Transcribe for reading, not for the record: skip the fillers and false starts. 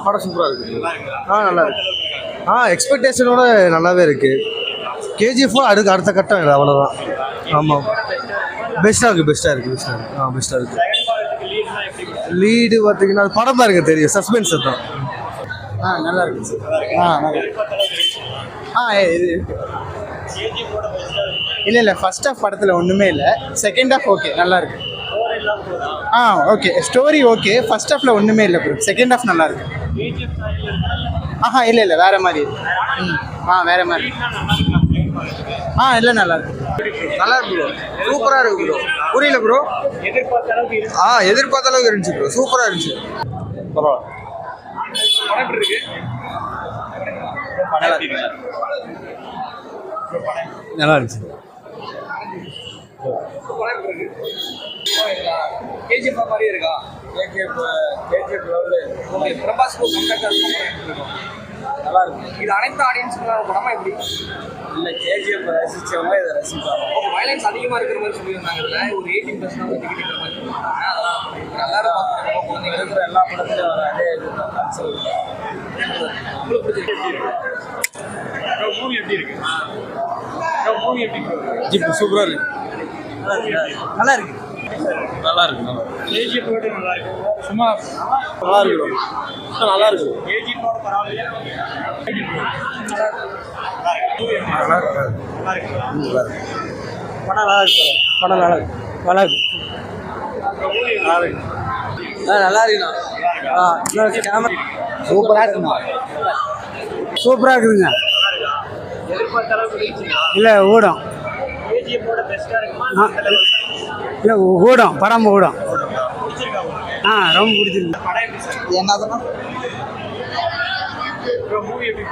படம் சூப்பராக இருக்குது. நல்லா இருக்கு. எக்ஸ்பெக்டேஷனோட நல்லாவே இருக்குது. கேஜிஎஃப் அடுத்த கட்டம் இல்லை, அவ்வளோதான். ஆமாம், பெஸ்ட்டாக இருக்குது. பெஸ்ட்டாக இருக்குது. லீடு பார்த்தீங்கன்னா படம் பாருங்க தெரியும், சஸ்பென்ஸ் தான். நல்லா இருக்கு. இது இல்லை ஃபர்ஸ்ட் ஹாஃப் படத்தில் ஒன்றுமே இல்லை. செகண்ட் ஹாஃப் ஓகே, நல்லா இருக்கு. Okay, story okay. ஃபர்ஸ்ட் ஹாஃபில் ஒன்றுமே இல்லை ப்ரோ. செகண்ட் ஹாஃப் நல்லா இருக்கு. இல்லை வேற மாதிரி. வேற மாதிரி. இல்லை நல்லா இருக்கு. நல்லா இருக்கு ப்ரோ. சூப்பராக இருக்கு ப்ரோ. புரியல ப்ரோ. எதிர்பார்த்த அளவுக்கு இருந்துச்சு ப்ரோ. சூப்பராக இருந்துச்சு. பரவாயில்ல. நல்லா இருந்துச்சு. கேஜிஎஃப் மாதிரி இருக்கா? கேஜிஎஃப் பிரபாஸ் நல்லா இருக்கு. இது அனைத்து ஆடியன்ஸுக்கான படமா எப்படி? இல்லை, கேஜிஎஃப் ரசிச்சவங்க இதை ரசிப்பாங்க. வயலன்ஸ் அதிகமாக இருக்கிற மாதிரி சொல்லியிருந்தாங்க. இதில் ஒரு 18+ தான் டிக்கெட் இருக்கிற மாதிரி சொல்லியிருந்தாங்க. எல்லாரும் பார்த்துருக்கோம். குழந்தைங்க இருக்கிற எல்லா படத்துலையும் வர அதே உங்களுக்கு பிடிச்சிருக்கு. மூவி எப்படி இருக்கு? மூவி எப்படி இருக்கு? சூப்பராக இருக்கு. நல்லா இருக்கு. கேஜிஎஃப் நல்லா இருக்கு. சும்மா நல்லா இருக்கு. நல்லா இருக்கு. கேஜிஎஃப் பரவாயில்லையா? படம் நல்லா இருக்கு. நல்லா இருக்குண்ணா. சூப்பராக இருக்குதுங்க. இல்லை ஓடும். இல்லை ஓடும், படம் ஓடும். ரொம்ப பிடிச்சிருக்கு. என்னதுன்னா மூவி எப்படி